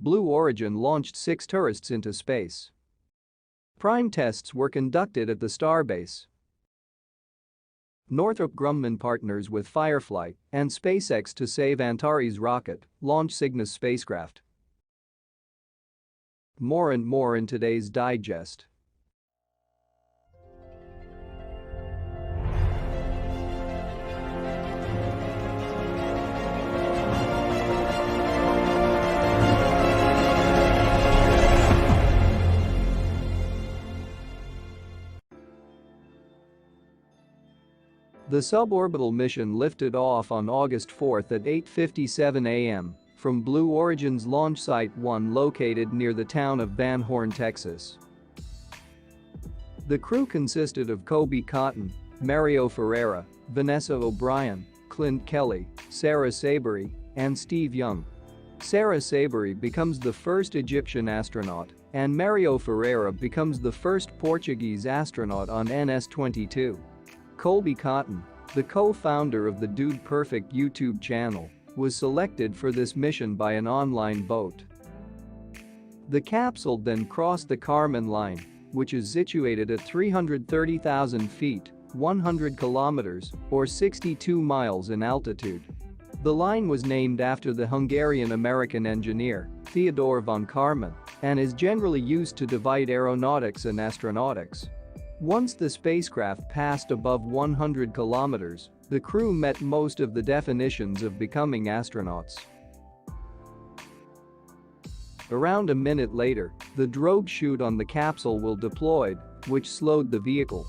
Blue Origin launched 6 tourists into space. Prime tests were conducted at the Starbase. Northrop Grumman partners with Firefly and SpaceX to save Antares rocket, launch Cygnus spacecraft. More and more in today's digest. The suborbital mission lifted off on August 4 at 8:57 a.m. from Blue Origin's launch site 1 located near the town of Van Horn, Texas. The crew consisted of Kobe Cotton, Mario Ferreira, Vanessa O'Brien, Clint Kelly, Sarah Saberi, and Steve Young. Sarah Saberi becomes the first Egyptian astronaut, and Mario Ferreira becomes the first Portuguese astronaut on NS-22. Colby Cotton, the co-founder of the Dude Perfect YouTube channel, was selected for this mission by an online vote. The capsule then crossed the Kármán line, which is situated at 330,000 feet, 100 kilometers, or 62 miles in altitude. The line was named after the Hungarian-American engineer, Theodor von Kármán, and is generally used to divide aeronautics and astronautics. Once the spacecraft passed above 100 kilometers, the crew met most of the definitions of becoming astronauts. Around a minute later, the drogue chute on the capsule was deployed, which slowed the vehicle.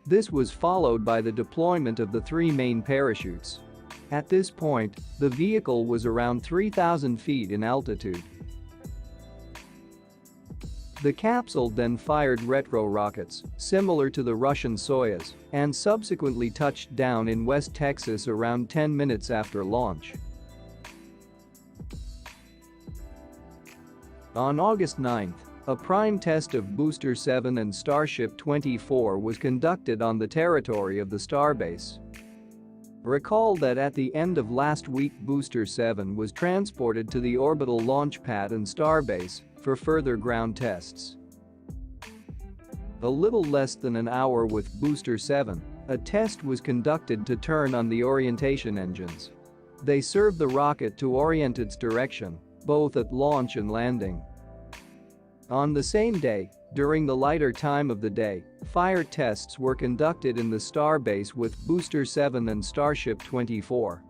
This was followed by the deployment of the 3 main parachutes. At this point, the vehicle was around 3,000 feet in altitude. The capsule then fired retro rockets, similar to the Russian Soyuz, and subsequently touched down in West Texas around 10 minutes after launch. On August 9, a prime test of Booster 7 and Starship 24 was conducted on the territory of the Starbase. Recall that at the end of last week Booster 7 was transported to the orbital launch pad and Starbase for further ground tests. A little less than an hour with Booster 7, a test was conducted to turn on the orientation engines. They served the rocket to orient its direction, both at launch and landing. On the same day, during the lighter time of the day, fire tests were conducted in the Starbase with Booster 7 and Starship 24.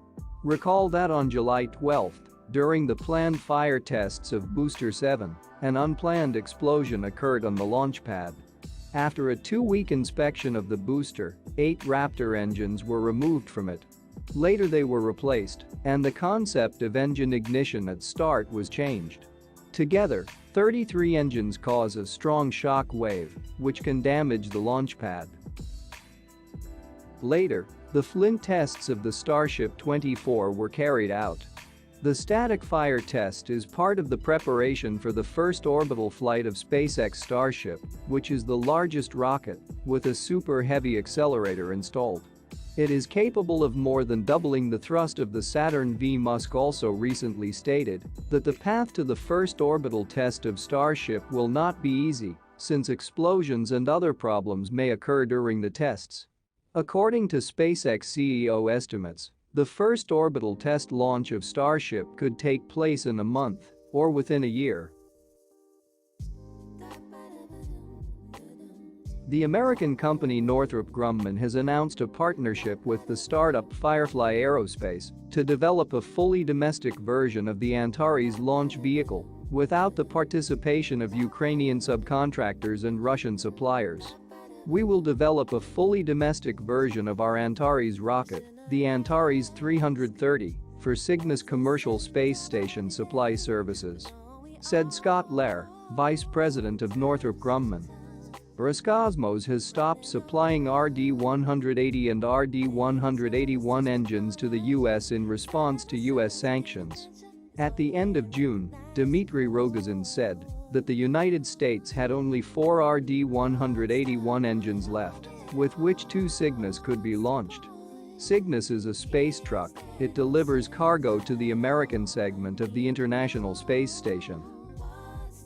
Recall that on July 12, during the planned fire tests of Booster 7, an unplanned explosion occurred on the launch pad. After a 2-week inspection of the booster, 8 Raptor engines were removed from it. Later they were replaced, and the concept of engine ignition at start was changed. Together, 33 engines cause a strong shock wave, which can damage the launch pad. Later, the Flint tests of the Starship 24 were carried out. The static fire test is part of the preparation for the first orbital flight of SpaceX Starship, which is the largest rocket with a super heavy accelerator installed. It is capable of more than doubling the thrust of the Saturn V. Musk also recently stated that the path to the first orbital test of Starship will not be easy, since explosions and other problems may occur during the tests. According to SpaceX CEO estimates, the first orbital test launch of Starship could take place in a month or within a year. The American company Northrop Grumman has announced a partnership with the startup Firefly Aerospace to develop a fully domestic version of the Antares launch vehicle without the participation of Ukrainian subcontractors and Russian suppliers. We will develop a fully domestic version of our Antares rocket, the Antares 330, for Cygnus Commercial Space Station Supply Services, said Scott Lair, vice president of Northrop Grumman. Roscosmos has stopped supplying RD-180 and RD-181 engines to the U.S. in response to U.S. sanctions. At the end of June, Dmitry Rogozin said that the United States had only 4 RD-181 engines left, with which 2 Cygnus could be launched. Cygnus is a space truck. It delivers cargo to the American segment of the International Space Station.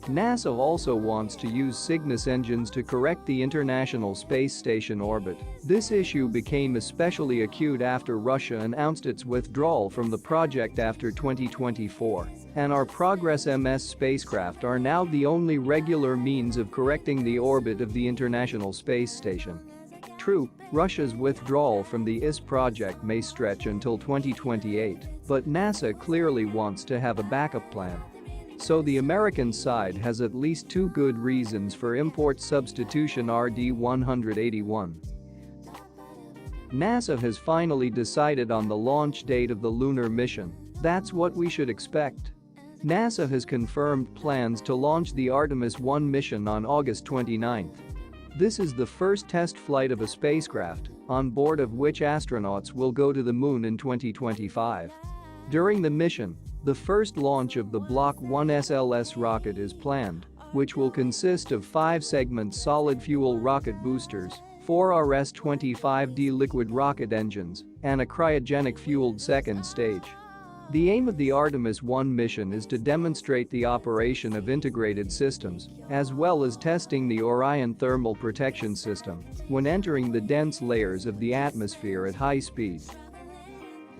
NASA also wants to use Cygnus engines to correct the International Space Station orbit. This issue became especially acute after Russia announced its withdrawal from the project after 2024, and our Progress MS spacecraft are now the only regular means of correcting the orbit of the International Space Station. True, Russia's withdrawal from the IS project may stretch until 2028, but NASA clearly wants to have a backup plan. So the American side has at least two good reasons for import substitution RD-181. NASA has finally decided on the launch date of the lunar mission. That's what we should expect. NASA has confirmed plans to launch the Artemis 1 mission on August 29. This is the first test flight of a spacecraft, on board of which astronauts will go to the moon in 2025. During the mission, the first launch of the Block 1 SLS rocket is planned, which will consist of 5-segment solid-fuel rocket boosters, 4 RS-25D liquid rocket engines, and a cryogenic-fueled second stage. The aim of the Artemis 1 mission is to demonstrate the operation of integrated systems, as well as testing the Orion thermal protection system when entering the dense layers of the atmosphere at high speed.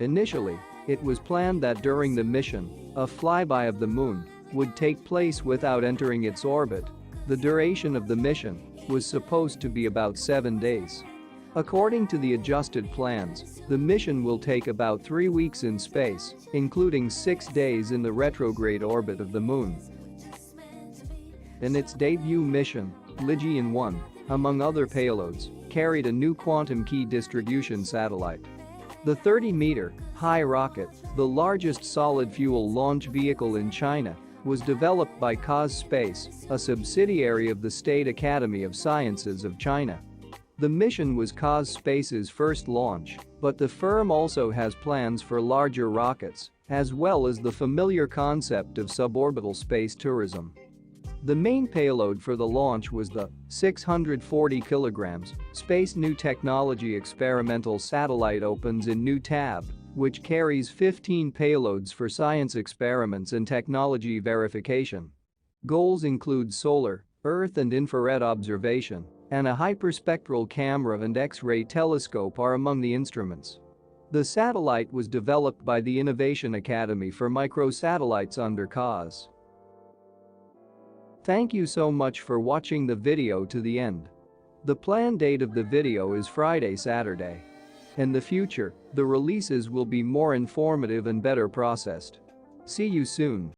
Initially, it was planned that during the mission, a flyby of the moon would take place without entering its orbit. The duration of the mission was supposed to be about 7 days. According to the adjusted plans, the mission will take about 3 weeks in space, including 6 days in the retrograde orbit of the moon. In its debut mission, Ligian 1, among other payloads, carried a new quantum key distribution satellite. The 30-meter high rocket, the largest solid-fuel launch vehicle in China, was developed by Space, a subsidiary of the State Academy of Sciences of China. The mission was Space's first launch, but the firm also has plans for larger rockets, as well as the familiar concept of suborbital space tourism. The main payload for the launch was the 640 kg Space New Technology Experimental Satellite opens in New Tab, which carries 15 payloads for science experiments and technology verification. Goals include solar, Earth and infrared observation, and a hyperspectral camera and X-ray telescope are among the instruments. The satellite was developed by the Innovation Academy for Microsatellites under CAUS. Thank you so much for watching the video to the end. The planned date of the video is Friday-Saturday. In the future, the releases will be more informative and better processed. See you soon.